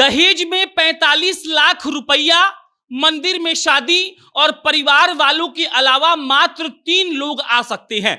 दहेज में 45 लाख रुपया, मंदिर में शादी और परिवार वालों के अलावा मात्र 3 लोग आ सकते हैं।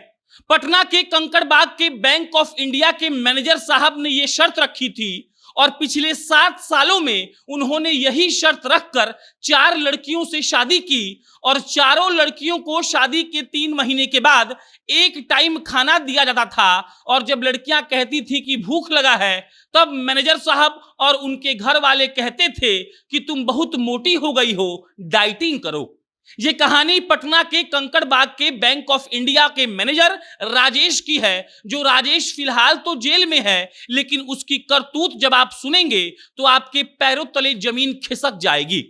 पटना के कंकड़बाग के बैंक ऑफ इंडिया के मैनेजर साहब ने यह शर्त रखी थी और पिछले 7 सालों में उन्होंने यही शर्त रखकर 4 लड़कियों से शादी की और चारों लड़कियों को शादी के 3 महीने के बाद एक टाइम खाना दिया जाता था। और जब लड़कियां कहती थी कि भूख लगा है, तब मैनेजर साहब और उनके घर वाले कहते थे कि तुम बहुत मोटी हो गई हो, डाइटिंग करो। ये कहानी पटना के कंकड़बाग के बैंक ऑफ इंडिया के मैनेजर राजेश की है। जो राजेश फिलहाल तो जेल में है, लेकिन उसकी करतूत जब आप सुनेंगे तो आपके पैरों तले जमीन खिसक जाएगी।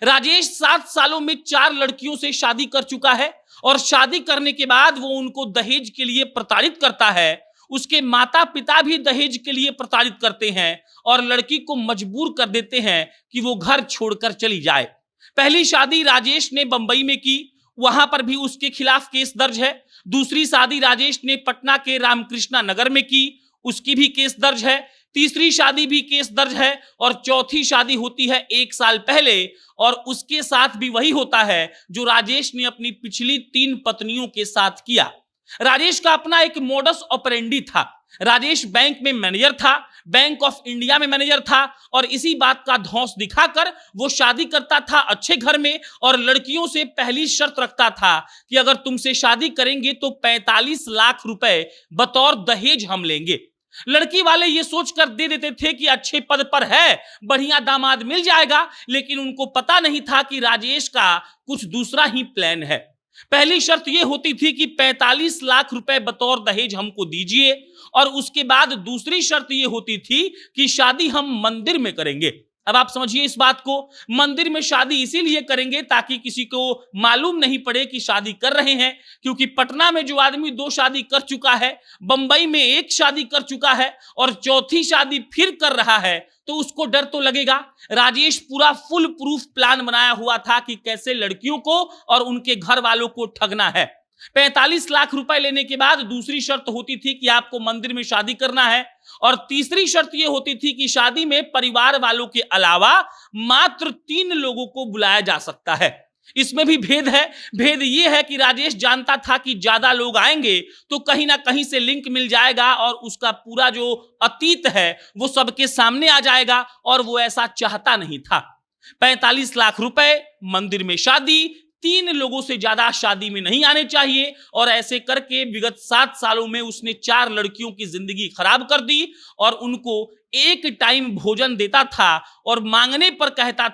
राजेश 7 सालों में 4 लड़कियों से शादी कर चुका है और शादी करने के बाद वो उनको दहेज के लिए प्रताड़ित करता है। उसके माता पिता भी दहेज के लिए प्रताड़ित करते हैं और लड़की को मजबूर कर देते हैं कि वो घर छोड़कर चली जाए। पहली शादी राजेश ने बंबई में की, वहां पर भी उसके खिलाफ केस दर्ज है। दूसरी शादी राजेश ने पटना के रामकृष्णा नगर में की, उसकी भी केस दर्ज है। तीसरी शादी भी केस दर्ज है और चौथी शादी होती है 1 साल पहले और उसके साथ भी वही होता है जो राजेश ने अपनी पिछली 3 पत्नियों के साथ किया। राजेश का अपना एक मोडस ऑपरेंडी था। राजेश बैंक में मैनेजर था, बैंक ऑफ इंडिया में मैनेजर था और इसी बात का धौंस दिखाकर वो शादी करता था अच्छे घर में और लड़कियों से पहली शर्त रखता था कि अगर तुमसे शादी करेंगे तो 45 लाख रुपए बतौर दहेज हम लेंगे। लड़की वाले ये सोचकर दे देते थे कि अच्छे पद पर है, बढ़िया दामाद मिल जाएगा, लेकिन उनको पता नहीं था कि राजेश का कुछ दूसरा ही प्लान है। पहली शर्त यह होती थी कि 45 लाख रुपए बतौर दहेज हमको दीजिए और उसके बाद दूसरी शर्त यह होती थी कि शादी हम मंदिर में करेंगे। अब आप समझिए इस बात को, मंदिर में शादी इसीलिए करेंगे ताकि किसी को मालूम नहीं पड़े कि शादी कर रहे हैं, क्योंकि पटना में जो आदमी 2 शादी कर चुका है, बंबई में 1 शादी कर चुका है और चौथी शादी फिर कर रहा है, तो उसको डर तो लगेगा। राजेश पूरा फुल प्रूफ प्लान बनाया हुआ था कि कैसे लड़कियों को और उनके घर वालों को ठगना है। 45 लाख रुपए लेने के बाद दूसरी शर्त होती थी कि आपको मंदिर में शादी करना है और तीसरी शर्त यह होती थी कि शादी में परिवार वालों के अलावा मात्र 3 लोगों को बुलाया जा सकता है। इसमें भी भेद है। भेद यह है कि राजेश जानता था कि ज्यादा लोग आएंगे तो कहीं ना कहीं से लिंक मिल जाएगा और उसका पूरा जो अतीत है वो सबके सामने आ जाएगा और वो ऐसा चाहता नहीं था। 45 लाख रुपए, मंदिर में शादी, 3 लोगों से ज्यादा शादी में नहीं आने चाहिए और ऐसे करके विगत 7 सालों में उसने 4 लड़कियों की जिंदगी खराब कर दी और उनको एक टाइम भोजन देता था और मांगने पर कहता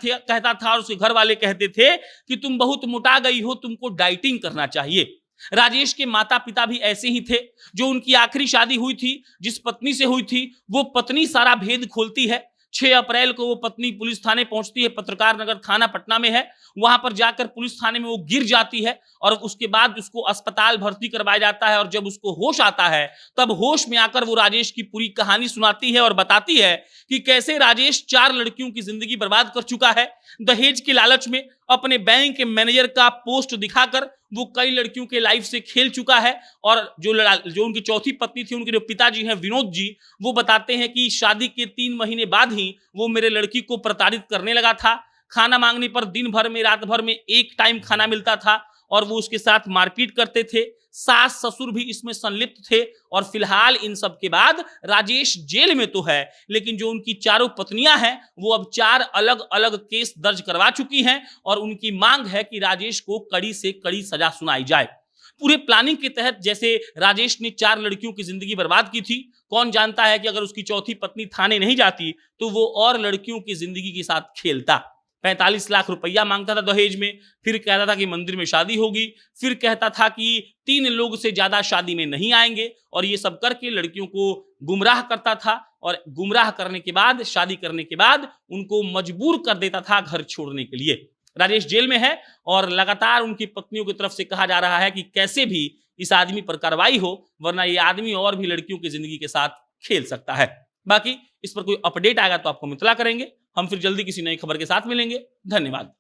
था और उसके घर वाले कहते थे कि तुम बहुत मोटा गई हो, तुमको डाइटिंग करना चाहिए। राजेश के माता पिता भी ऐसे ही थे। जो उनकी आखिरी शादी हुई थी, जिस पत्नी से हुई थी, वो पत्नी सारा भेद खोलती है। 6 अप्रैल को वो पत्नी पुलिस थाने पहुंचती है, पत्रकार नगर थाना पटना में है। वहां पर जाकर पुलिस थाने में वो गिर जाती है और उसके बाद उसको अस्पताल भर्ती करवाया जाता है और जब उसको होश आता है तब होश में आकर वो राजेश की पूरी कहानी सुनाती है और बताती है कि कैसे राजेश 4 लड़कियों की जिंदगी बर्बाद कर चुका है। दहेज के लालच में अपने बैंक के मैनेजर का पोस्ट दिखाकर वो कई लड़कियों के लाइफ से खेल चुका है और जो उनकी चौथी पत्नी थी, उनके जो पिताजी हैं विनोद जी, वो बताते हैं कि शादी के 3 महीने बाद ही वो मेरे लड़की को प्रताड़ित करने लगा था। खाना मांगने पर दिन भर में, रात भर में 1 टाइम खाना मिलता था और वो उसके साथ मारपीट करते थे। सास ससुर भी इसमें संलिप्त थे और फिलहाल इन सब के बाद राजेश जेल में तो है, लेकिन जो उनकी चारों पत्नियां हैं वो अब 4 अलग अलग केस दर्ज करवा चुकी हैं और उनकी मांग है कि राजेश को कड़ी से कड़ी सजा सुनाई जाए। पूरे प्लानिंग के तहत जैसे राजेश ने 4 लड़कियों की जिंदगी बर्बाद की थी, कौन जानता है कि अगर उसकी चौथी पत्नी थाने नहीं जाती तो वो और लड़कियों की जिंदगी के साथ खेलता। 45 लाख रुपया मांगता था दहेज में, फिर कहता था कि मंदिर में शादी होगी, फिर कहता था कि 3 लोग से ज्यादा शादी में नहीं आएंगे और ये सब करके लड़कियों को गुमराह करता था और गुमराह करने के बाद, शादी करने के बाद उनको मजबूर कर देता था घर छोड़ने के लिए। राजेश जेल में है और लगातार उनकी पत्नियों की तरफ से कहा जा रहा है कि कैसे भी इस आदमी पर कार्रवाई हो, वरना ये आदमी और भी लड़कियों की जिंदगी के साथ खेल सकता है। बाकी इस पर कोई अपडेट आएगा तो आपको इत्तला करेंगे। हम फिर जल्दी किसी नई खबर के साथ मिलेंगे। धन्यवाद।